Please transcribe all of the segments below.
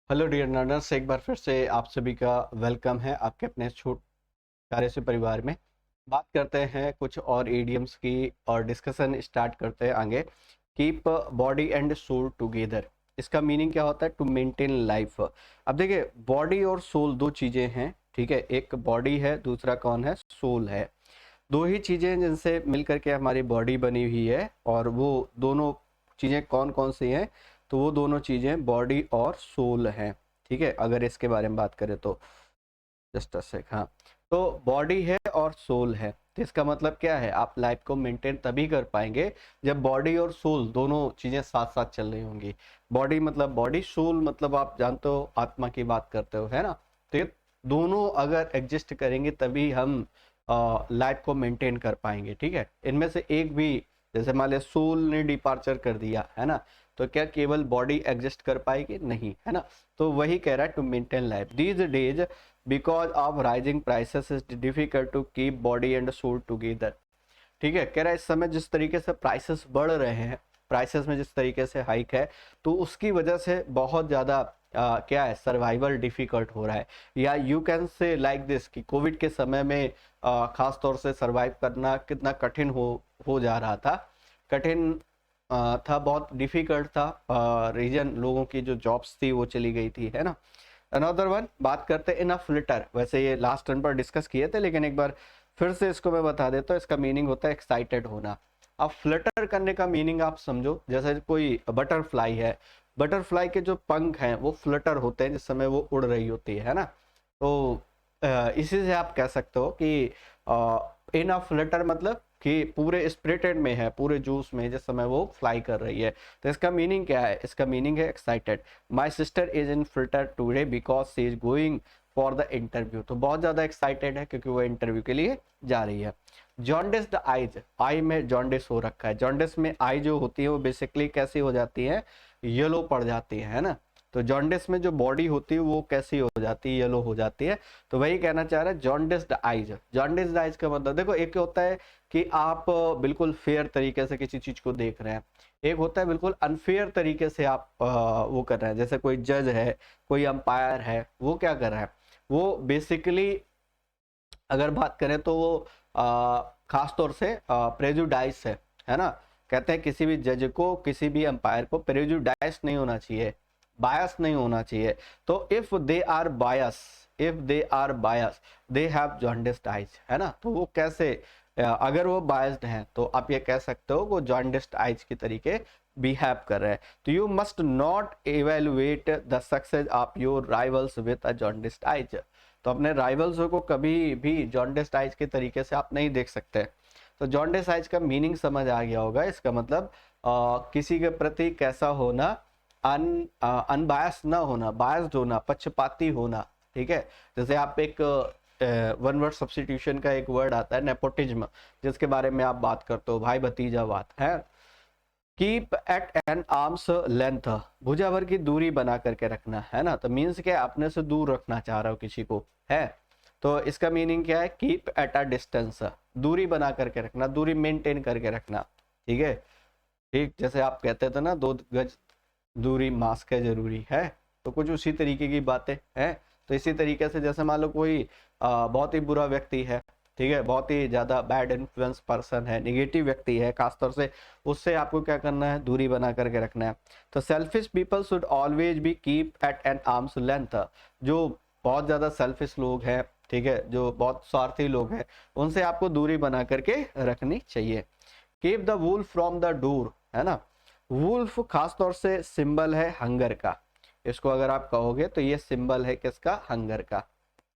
Hello dear learners, एक बार फिर से आप सभी का वेलकम है आपके अपने छोट प्यारे से परिवार में। बात करते हैं कुछ और इडियम्स की और डिस्कशन स्टार्ट करते हैं आगे। Keep body and soul together, इसका मीनिंग क्या होता है? To maintain life. अब देखिए, बॉडी और सोल दो चीज़ें हैं, ठीक है। एक बॉडी है, दूसरा कौन है? सोल है। दो ही चीज़ें जिनसे मिल करके हमारी बॉडी बनी हुई है, और वो दोनों चीज़ें कौन कौन सी हैं? तो वो दोनों चीज़ें बॉडी और सोल हैं, ठीक है। अगर इसके बारे में बात करें तो जस्ट अ सेक, हाँ। तो बॉडी है और सोल है, तो इसका मतलब क्या है? आप लाइफ को मेंटेन तभी कर पाएंगे जब बॉडी और सोल दोनों चीज़ें साथ साथ चल रही होंगी। बॉडी मतलब बॉडी, सोल मतलब आप जानते हो आत्मा की बात करते हो, है ना। तो ये दोनों अगर एग्जिस्ट करेंगे तभी हम लाइफ को मेंटेन कर पाएंगे, ठीक है। इनमें से एक भी, जैसे मान लिया सोल ने डिपार्चर कर दिया, है ना, तो क्या केवल बॉडी एग्जिस्ट कर पाएगी? नहीं, है ना। तो वही कह रहा है, to maintain life these days because of rising prices is difficult to keep body and soul together. ठीक है, कह रहा है इस समय जिस तरीके से प्राइसेस बढ़ रहे हैं, प्राइसेस में जिस तरीके से हाइक है, तो उसकी वजह से बहुत ज़्यादा क्या है, सर्वाइवल डिफिकल्ट हो रहा है। या you can say like this कि कोविड के समय में खास तौर से सर्वाइव करना कितना कठिन हो जा रहा था। कठिन था, बहुत डिफिकल्ट था। रीजन, लोगों की जो जॉब्स थी वो चली गई थी, है ना। अनदर वन, बात करते हैं इन अ फ्लिटर। वैसे ये लास्ट टर्न पर डिस्कस किए थे, लेकिन एक बार फिर से इसको मैं बता देता हूँ। इसका मीनिंग होता है एक्साइटेड होना। अब फ्लटर करने का मीनिंग आप समझो, जैसे कोई बटरफ्लाई है, बटरफ्लाई के जो पंख हैं वो फ्लटर होते हैं जिस समय वो उड़ रही होती है ना। तो इसी से आप कह सकते हो कि इन अ फ्लटर मतलब कि पूरे स्पिरिटेड में है, पूरे जोश में जिस समय वो फ्लाई कर रही है। तो इसका मीनिंग क्या है? इसका मीनिंग है excited. My sister is in flutter today because she is going for the interview. तो बहुत ज़्यादा एक्साइटेड है क्योंकि वो इंटरव्यू के लिए जा रही है। जॉन्डिस द आइज, आई में जॉन्डिस हो रखा है। जॉन्डिस में आई जो होती है वो बेसिकली कैसी हो जाती है? येलो पड़ जाती है ना। तो जॉन्डिस में जो बॉडी होती है वो कैसी हो जाती है? येलो हो जाती है। तो वही कहना चाह रहा है, jaundice the eyes. Jaundice the eyes का मतलब देखो, एक होता है कि आप बिल्कुल फेयर तरीके से किसी चीज को देख रहे हैं, एक होता है बिल्कुल अनफेयर तरीके से आप वो कर रहे हैं। जैसे कोई जज है, कोई अंपायर है, वो क्या कर रहा है? वो बेसिकली अगर बात करें तो वो खास तौर से प्रेजुडाइस है ना। कहते हैं किसी भी जज को, किसी भी अंपायर को प्रेजुडाइस नहीं होना चाहिए, बायस नहीं होना चाहिए। तो if they are bias, if they are bias, they have jaundiced eyes, है ना। तो वो कैसे, अगर वो बायस्ड हैं तो आप ये कह सकते हो वो जॉन्डिस्ड आइज के तरीके बिहेव कर रहे हैं। तो you must not evaluate the success of your rivals with a jaundiced eyes. तो अपने राइवल्स को कभी भी जॉन्डिस आइज के तरीके से आप नहीं देख सकते। तो जॉन्डिस आइज का मीनिंग समझ आ गया होगा। इसका मतलब किसी के प्रति कैसा होना? अनबायस ना होना, बायस्ड होना, पक्षपाती होना, ठीक है। जैसे आप एक वन वर्ड सब्स्टिट्यूशन का एक वर्ड आता है नेपोटिज्म, जिसके बारे में आप बात करते हो, भाई भतीजावाद है। Keep at an arm's length, भुजा भर की दूरी बना करके रखना, है ना। तो मीन्स क्या, अपने से दूर रखना चाह रहा हो किसी को, है। तो इसका मीनिंग क्या है? कीप एट अ डिस्टेंस, दूरी बना करके रखना, दूरी मेंटेन करके रखना, ठीक है। ठीक, जैसे आप कहते थे ना, 2 गज दूरी मास्क है जरूरी है। तो कुछ उसी तरीके की बातें हैं। तो इसी तरीके से जैसे मान लो कोई बहुत ही बुरा व्यक्ति है, ठीक है, बहुत ही ज्यादा बैड इन्फ्लुएंस पर्सन है, निगेटिव व्यक्ति है खासतौर से, उससे आपको क्या करना है? दूरी बना करके रखना है। तो selfish people should always be keep at an arm's length. जो बहुत ज्यादा सेल्फिश लोग हैं, ठीक है, जो बहुत स्वार्थी लोग हैं, उनसे आपको दूरी बना करके रखनी चाहिए। Keep the wolf from the door, है ना। वुल्फ खास तौर से सिंबल है हंगर का। इसको अगर आप कहोगे तो ये सिंबल है किसका? हंगर का,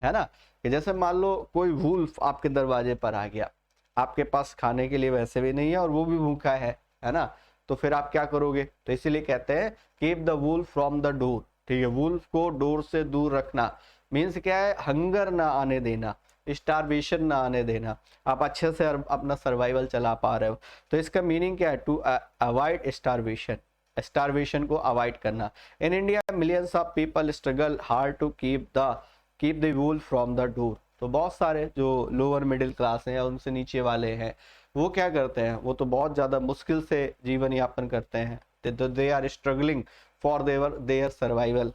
है ना। कि जैसे मान लो कोई वुल्फ आपके दरवाजे पर आ गया, आपके पास खाने के लिए वैसे भी नहीं है और वो भी भूखा है ना। तो फिर आप क्या करोगे? तो इसीलिए कहते हैं keep the wolf from the door, ठीक है। वुल्फ को डोर से दूर रखना मीन्स क्या है? हंगर ना आने देना, स्टारवेशन ना आने देना। आप अच्छे से अपना सर्वाइवल चला पा रहे हो। तो इसका मीनिंग क्या है? टू अवॉइड स्टारवेशन, स्टारवेशन को अवॉइड करना। In India millions of people struggle hard to keep the wolf from the door. तो बहुत सारे जो लोअर मिडिल क्लास हैं या उनसे नीचे वाले हैं, वो क्या करते हैं? वो तो बहुत ज़्यादा मुश्किल से जीवन यापन करते हैं। They are struggling for their survival.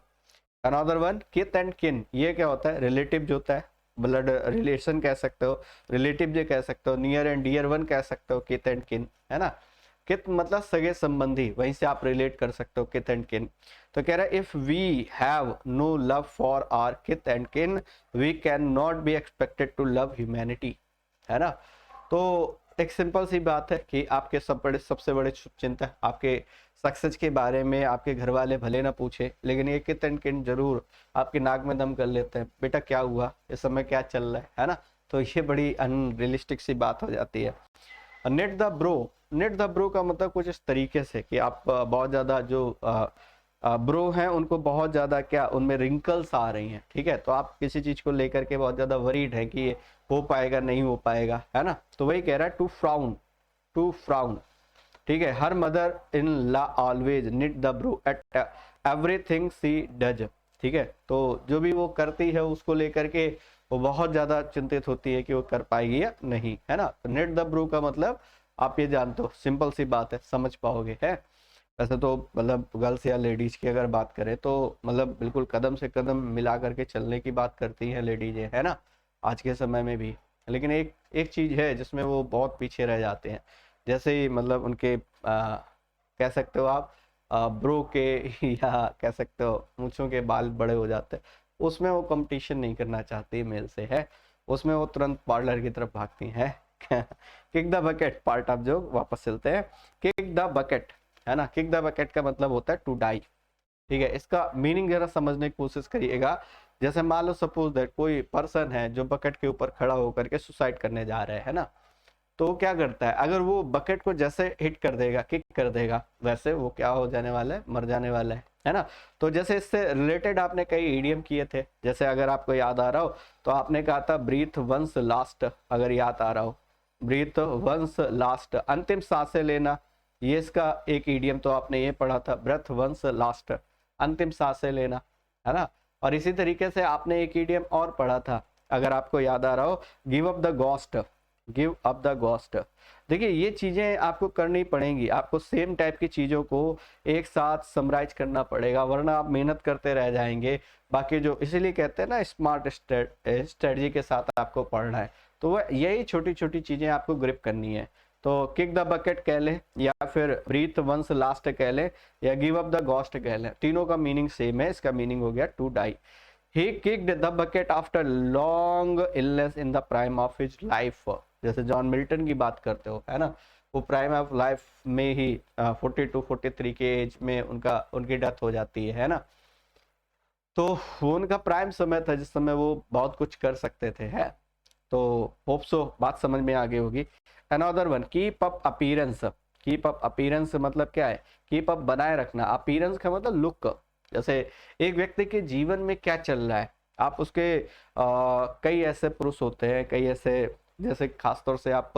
Another one kith and kin, ये क्या होता है, रिलेटिव जो होता है, ब्लड रिलेशन कह सकते हो, रिलेटिव जो कह सकते हो, नियर एंड डियर वन कह सकते हो, किथ एंड किन, है ना। किथ मतलब सगे संबंधी, वहीं से आप रिलेट कर सकते हो किथ एंड किन। तो कह रहा है if we have no love for our kith and kin we can not be expected to love humanity, है ना। तो एक सिंपल सी बात है कि आपके सबसे बड़े चिंता आपके सक्सेस के बारे में आपके घर वाले भले ना पूछे, लेकिन ये किथ एंड किन जरूर आपके नाक में दम कर लेते हैं, बेटा क्या हुआ, इस समय क्या चल रहा है ना। तो ये बड़ी अनरियलिस्टिक सी बात हो जाती है। Net the bro, net the bro का मतलब कुछ इस तरीके से कि आप बहुत ज्यादा जो ब्रो हैं उनको बहुत ज्यादा क्या उनमें रिंकल्स आ रही हैं, ठीक है। तो आप किसी चीज को लेकर के बहुत ज्यादा वरीड है कि ये हो पाएगा नहीं हो पाएगा, है ना। तो वही कह रहा है टू फ्राउन, टू फ्राउन, ठीक है। Her mother in law always knit the brow at everything she does, ठीक है। तो जो भी वो करती है उसको लेकर के वो बहुत ज्यादा चिंतित होती है कि वो कर पाएगी या नहीं, है ना। तो निट द ब्रो का मतलब आप ये जानते हो, सिंपल सी बात है, समझ पाओगे, है। वैसे तो मतलब गर्ल्स या लेडीज की अगर बात करें तो मतलब बिल्कुल कदम से कदम मिला करके चलने की बात करती हैं लेडीज, है ना, आज के समय में भी। लेकिन एक एक चीज है जिसमें वो बहुत पीछे रह जाते हैं, जैसे ही मतलब उनके कह सकते हो आप ब्रो के या कह सकते हो मूंछों के बाल बड़े हो जाते हैं, उसमें वो कंपटीशन नहीं करना चाहती मेल से, है। उसमें वो तुरंत पार्लर की तरफ भागती हैं। Kick the bucket, part of जो वापस चलते हैं, किक द बकेट, है ना। किक द बकेट का मतलब होता है टू डाई, ठीक है। इसका मीनिंग जरा समझने की कोशिश करिएगा। जैसे मान लो सपोज दैट कोई पर्सन है जो बकेट के ऊपर खड़ा होकर के सुसाइड करने जा रहा है ना। तो वो क्या करता है, अगर वो बकेट को जैसे हिट कर देगा, किक कर देगा, वैसे वो क्या हो जाने वाला है, मर जाने वाला है ना। तो जैसे इससे रिलेटेड आपने कई ईडियम किए थे, जैसे अगर आपको याद आ रहा हो तो आपने कहा था ब्रीथ वंस लास्ट, अगर याद आ रहा हो, ब्रीथ वंस लास्ट, अंतिम सांसें लेना, ये इसका एक ईडियम तो आपने ये पढ़ा था, ब्रेथ वंस लास्ट, अंतिम सांसें लेना, है ना। और इसी तरीके से आपने एक ईडियम और पढ़ा था, अगर आपको याद आ रहा हो, give up the ghost, give up the ghost. देखिए ये चीजें आपको करनी पड़ेंगी, आपको सेम टाइप की चीजों को एक साथ समराइज करना पड़ेगा, वरना आप मेहनत करते रह जाएंगे। बाकी जो इसीलिए कहते हैं ना स्मार्ट स्ट्रेटजी के साथ आपको पढ़ना है, तो वह यही छोटी छोटी चीजें आपको ग्रिप करनी है। तो किक द बकेट कह ले, या फिर ब्रीथ वंस लास्ट कह ले, या गिव अप द गोस्ट कह ले, तीनों का मीनिंग सेम है। इसका मीनिंग हो गया to die. He kicked the bucket after long illness in the prime of his life। जैसे जॉन मिल्टन की बात करते हो, है ना, वो प्राइम ऑफ लाइफ में ही 42-43 के एज में उनकी डेथ हो जाती है ना। तो वो उनका प्राइम समय था जिस समय वो बहुत कुछ कर सकते थे, है। तो होप सो बात समझ में आ गई होगी। Another one, keep up appearance, keep up appearance मतलब क्या है, कीप अप बनाए रखना, अपीयरेंस का मतलब लुक। जैसे एक व्यक्ति के जीवन में क्या चल रहा है, आप उसके कई ऐसे पुरुष होते हैं, कई ऐसे, जैसे खासतौर से आप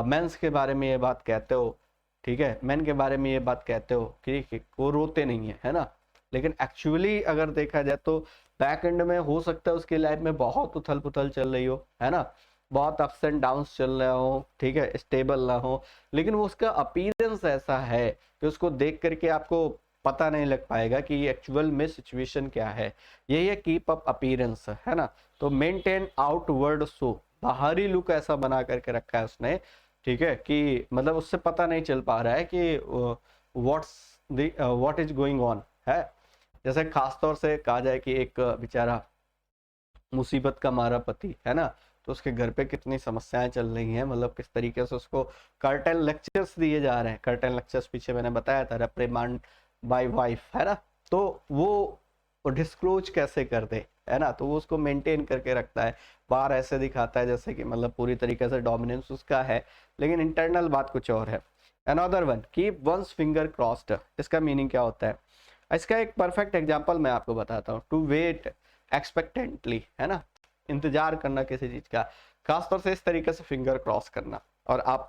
मेंस के बारे में ये बात कहते हो, ठीक है, मेन के बारे में ये बात कहते हो कि वो रोते नहीं है, है ना। लेकिन एक्चुअली अगर देखा जाए तो बैक एंड में हो सकता है उसकी लाइफ में बहुत उथल पुथल चल रही हो, है ना, बहुत अप्स एंड डाउन्स चल रहे हो, ठीक है, स्टेबल ना हो, लेकिन वो उसका अपीयरेंस ऐसा है कि उसको देख करके आपको पता नहीं लग पाएगा कि एक्चुअल में सिचुएशन क्या है। यही है कीप अप अपीयरेंस, है ना। तो मेंटेन आउटवर्ड शो, बाहरी लुक ऐसा बना करके रखा है उसने, ठीक है, कि मतलब उससे पता नहीं चल पा रहा है कि व्हाट इज गोइंग ऑन, है। जैसे खासतौर से कहा जाए कि एक बेचारा मुसीबत का मारा पति, है ना, तो उसके घर पे कितनी समस्याएं चल रही हैं, मतलब किस तरीके से उसको कर्टन लेक्चर्स दिए जा रहे हैं। कर्टन लेक्चर्स पीछे मैंने बताया था, रिप्रिमांड बाय वाइफ, है ना। तो वो डिस्क्लोज कैसे कर दे, है ना, तो वो उसको मेंटेन करके रखता है। बाहर ऐसे दिखाता है जैसे कि मतलब पूरी तरीके से डोमिनेंस उसका है, लेकिन इंटरनल बात कुछ और है। Another one, keep once finger crossed, इसका मीनिंग क्या होता है। इसका एक परफेक्ट एग्जांपल मैं आपको बताता हूँ, टू वेट एक्सपेक्टेंटली, है ना, इंतजार करना किसी चीज का, खासतौर से इस तरीके से फिंगर क्रॉस करना। और आप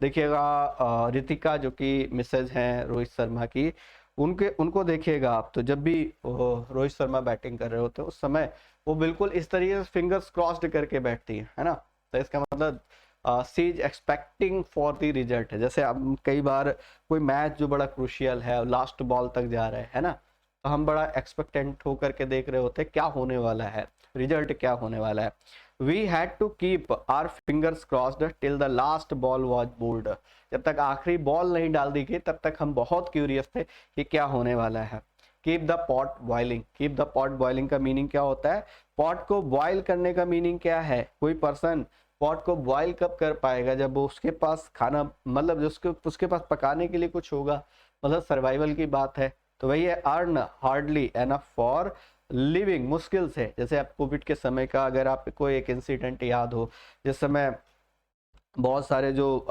देखिएगा रितिका जो कि मिसेज हैं रोहित शर्मा की, उनको देखिएगा आप, तो जब भी रोहित शर्मा बैटिंग कर रहे होते हैं उस समय वो बिल्कुल इस तरीके से फिंगर्स क्रॉस्ड करके बैठती है ना। तो इसका मतलब she is expecting for the result. जैसे अब कई बार कोई मैच जो बड़ा क्रूशियल है लास्ट बॉल तक जा रहा है ना, हम बड़ा एक्सपेक्टेंट होकर के देख रहे होते क्या होने वाला है, रिजल्ट क्या होने वाला है। We had to keep our fingers crossed till the last ball was bowled. जब तक आखिरी बॉल नहीं डाल दी गई तब तक हम बहुत क्यूरियस थे कि क्या होने वाला है। Keep the pot boiling, keep the pot boiling का मीनिंग क्या होता है? पॉट को बॉयल करने का मीनिंग क्या है? कोई पर्सन पॉट को बॉयल कब कर पाएगा? जब वो उसके पास खाना, मतलब जो उसके पास पकाने के लिए कुछ होगा, मतलब सर्वाइवल की बात है। तो वही है earn hardly enough for living, मुश्किल से। जैसे आप कोविड के समय का अगर आप कोई एक इंसिडेंट याद हो, जिस समय बहुत सारे जो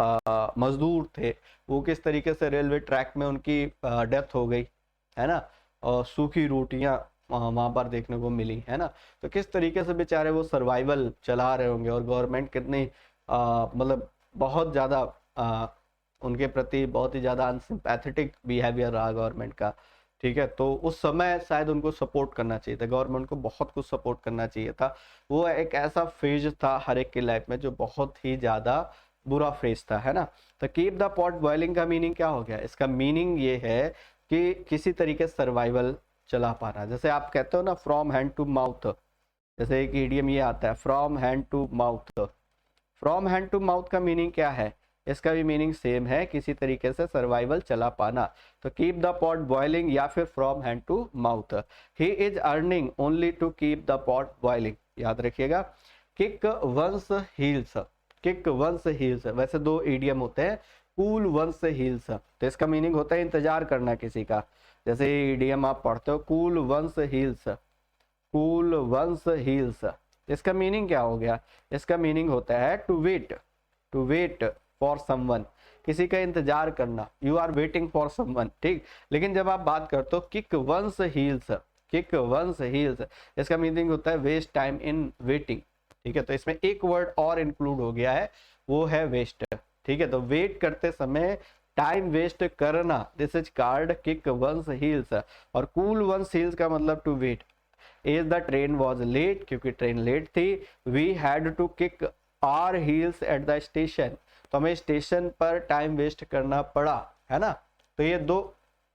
मजदूर थे वो किस तरीके से रेलवे ट्रैक में उनकी डेथ हो गई है ना, और सूखी रोटियां वहां पर देखने को मिली है ना। तो किस तरीके से बेचारे वो सर्वाइवल चला रहे होंगे, और गवर्नमेंट कितनी मतलब बहुत ज़्यादा उनके प्रति बहुत ही ज़्यादा अनसिंपैथेटिक बिहेवियर रहा गवर्नमेंट का। ठीक है, तो उस समय शायद उनको सपोर्ट करना चाहिए था, गवर्नमेंट को बहुत कुछ सपोर्ट करना चाहिए था। वो एक ऐसा फेज था हर एक की लाइफ में जो बहुत ही ज़्यादा बुरा फेज था, है ना। तो कीप द पॉट बॉइलिंग का मीनिंग क्या हो गया? इसका मीनिंग ये है कि किसी तरीके से सर्वाइवल चला पाना। जैसे आप कहते हो ना फ्रॉम हैंड टू माउथ, जैसे एक इडियम ये आता है from hand to mouth. From hand to mouth का मीनिंग क्या है? इसका भी मीनिंग सेम है, किसी तरीके से सर्वाइवल चला पाना। तो कीप द पॉट बॉइलिंग या फिर from hand to mouth. He is earning only to keep the pot boiling, याद रखिएगा। Kick one's heels, kick one's heels, वैसे दो इडियम होते हैं, कूल वंस हील्स। तो इसका मीनिंग होता है इंतजार करना किसी का। जैसे इडियम आप पढ़ते हो cool one's heels, cool one's heels, इसका मीनिंग क्या हो गया? इसका मीनिंग होता है to wait, to wait for someone, किसी का इंतजार करना, you are waiting for someone. ठीक, लेकिन जब आप बात करते हो kick one's heels, kick one's heels, इसका मीनिंग होता है वेस्ट टाइम इन वेटिंग। ठीक है, तो इसमें एक वर्ड और इंक्लूड हो गया है, वो है वेस्ट। ठीक है, तो वेट करते समय टाइम वेस्ट करना, this is called kick one's heels. और कूल वंस हील्स का मतलब to wait. As the train was late, क्योंकि ट्रेन लेट थी, we had to kick our heels at the station, तो हमें स्टेशन पर टाइम वेस्ट करना पड़ा, है ना। तो ये दो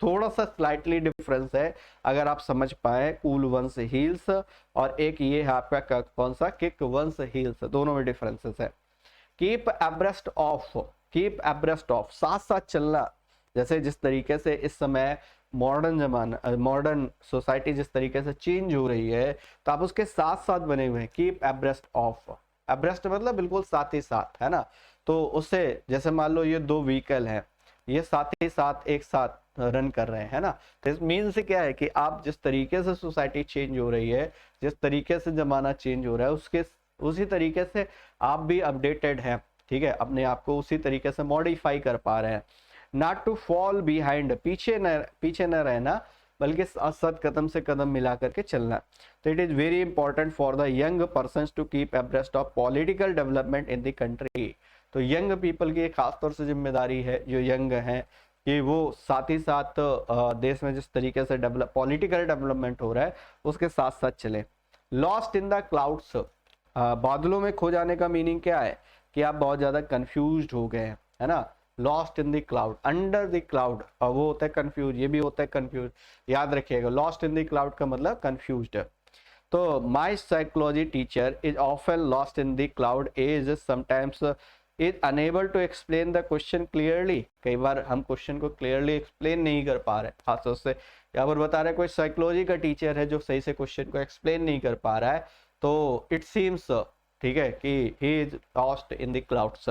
थोड़ा सा स्लाइटली डिफरेंस है, अगर आप समझ पाए कूल वंस हील्स और एक ये है आपका कौन सा किक वंस हील्स, दोनों में डिफरेंसेस है। Keep abreast of, keep abreast of, साथ साथ चलना। जैसे जिस तरीके से इस समय मॉडर्न जमाना, मॉडर्न सोसाइटी जिस तरीके से चेंज हो रही है, तो आप उसके साथ साथ बने हुए हैं। कीप एब्रेस्ट ऑफ, एब्रेस्ट मतलब बिल्कुल साथ ही साथ, है ना। तो उससे जैसे मान लो ये दो व्हीकल हैं, ये साथ ही साथ एक साथ रन कर रहे हैं, है ना। तो इस मीन से क्या है कि आप जिस तरीके से सोसाइटी चेंज हो रही है, जिस तरीके से जमाना चेंज हो रहा है, उसके उसी तरीके से आप भी अपडेटेड हैं। ठीक है, अपने आप को उसी तरीके से मॉडिफाई कर पा रहे हैं। नॉट टू फॉल बिहाइंड, पीछे न रहना, बल्कि साथ कदम से कदम मिला करके चलना। तो it is very important for the young person to keep abreast of political development in the country. तो यंग पीपल की खास तौर से जिम्मेदारी है, जो यंग हैं, कि वो साथ ही साथ देश में जिस तरीके से पॉलिटिकल डेवलपमेंट हो रहा है उसके साथ साथ चले। लॉस्ट इन द क्लाउड्स, बादलों में खो जाने का मीनिंग क्या है? कि आप बहुत ज्यादा कंफ्यूज्ड हो गए हैं, है ना। Lost in the cloud, under the cloud, और वो होता है कंफ्यूज, ये भी होता है कंफ्यूज, याद रखिएगा। लॉस्ट इन द क्लाउड का मतलब कंफ्यूज्ड। तो my psychology teacher is often lost in the cloud is sometimes is unable to explain the question clearly. कई बार हम क्वेश्चन को क्लियरली एक्सप्लेन नहीं कर पा रहे, खासतौर से यहाँ पर बता रहे कोई साइकोलॉजी का टीचर है जो सही से क्वेश्चन को एक्सप्लेन नहीं कर पा रहा है, तो इट सीम्स, ठीक है, कि he is lost in the clouds.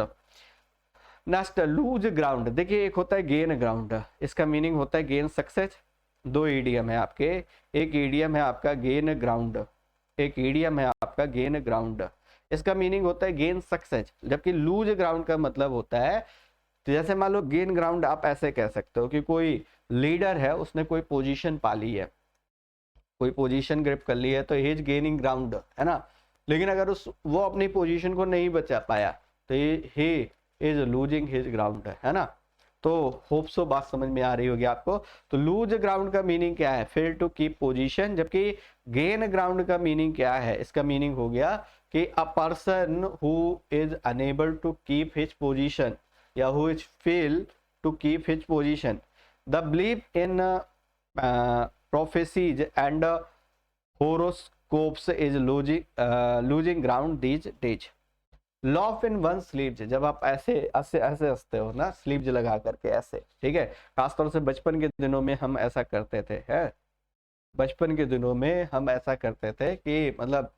Next lose ground, देखिए एक होता है गेन ग्राउंड, इसका मीनिंग होता है गेन सक्सेस। दो ईडियम है आपके, एक ईडियम है आपका गेन ग्राउंड, एक ईडियम है आपका गेन ग्राउंड, इसका मीनिंग होता है गेन सक्सेस। जबकि लूज ग्राउंड का मतलब होता है, तो जैसे मान लो गेन ग्राउंड आप ऐसे कह सकते हो कि कोई लीडर है, उसने कोई पोजीशन पा ली है, कोई पोजीशन ग्रिप कर ली है, तो ही इज गेनिंग ग्राउंड, है ना। लेकिन अगर वो अपनी पोजीशन को नहीं बचा पाया तो he is losing his ground, है ना। तो होप सो बात समझ में आ रही होगी आपको। तो लूज ग्राउंड का मीनिंग क्या है? Fail to keep position. जबकि गेन ग्राउंड का मीनिंग क्या है? इसका मीनिंग हो गया कि a person who is unable to keep his position या who is fail to keep his position. The believe in prophecies and horoscopes is losing ground these days. Laugh in one sleeves, जब आप ऐसे ऐसे ऐसे हंसते हो ना, sleeves लगा करके ऐसे, ठीक है, खासतौर से बचपन के दिनों में हम ऐसा करते थे, है, बचपन के दिनों में हम ऐसा करते थे कि मतलब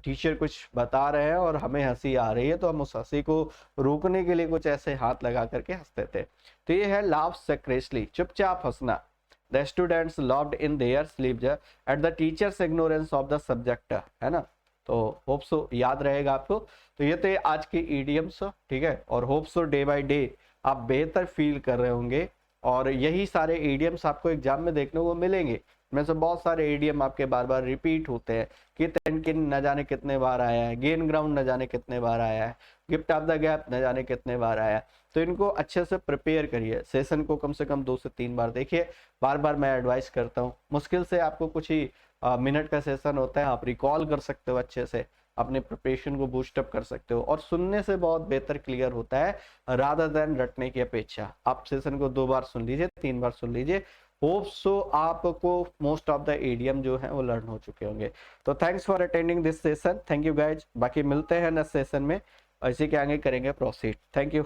टीचर कुछ बता रहे हैं और हमें हंसी आ रही है तो हम उस हंसी को रोकने के लिए कुछ ऐसे हाथ लगा करके हंसते थे। तो ये है लाफ सक्रेसली, चुपचाप हंसना। The students laughed in their sleeves at the teachers ignorance of the subject, है ना। तो होप सो याद रहेगा आपको। तो ये थे आज के ईडियम्स, ठीक है, और hope so day by day आप बेहतर फील कर रहे होंगे और यही सारे ईडियम्स आपको एग्जाम में देखने को मिलेंगे। में से बहुत सारे ईडियम आपके बार बार रिपीट होते हैं कि किन न जाने कितने बार आया है, गेन ग्राउंड न जाने कितने बार आया है, गिफ्ट ऑफ द गैप न जाने कितने बार आया है। तो इनको अच्छे से प्रिपेयर करिए, सेशन को कम से कम 2 से 3 बार देखिए। बार बार मैं एडवाइस करता हूँ, मुश्किल से आपको कुछ ही मिनट का सेशन होता है, आप रिकॉल कर सकते हो, अच्छे से अपने प्रिपरेशन को बूस्टअप कर सकते हो और सुनने से बहुत बेहतर क्लियर होता है रादर देन रटने की अपेक्षा। आप सेशन को 2 बार सुन लीजिए, 3 बार सुन लीजिए, होप सो आपको मोस्ट ऑफ द ईडियम जो है वो लर्न हो चुके होंगे। तो thanks for attending this session, thank you guys. बाकी मिलते हैं नेक्स्ट सेशन में, इसी के आगे करेंगे प्रोसीड। Thank you.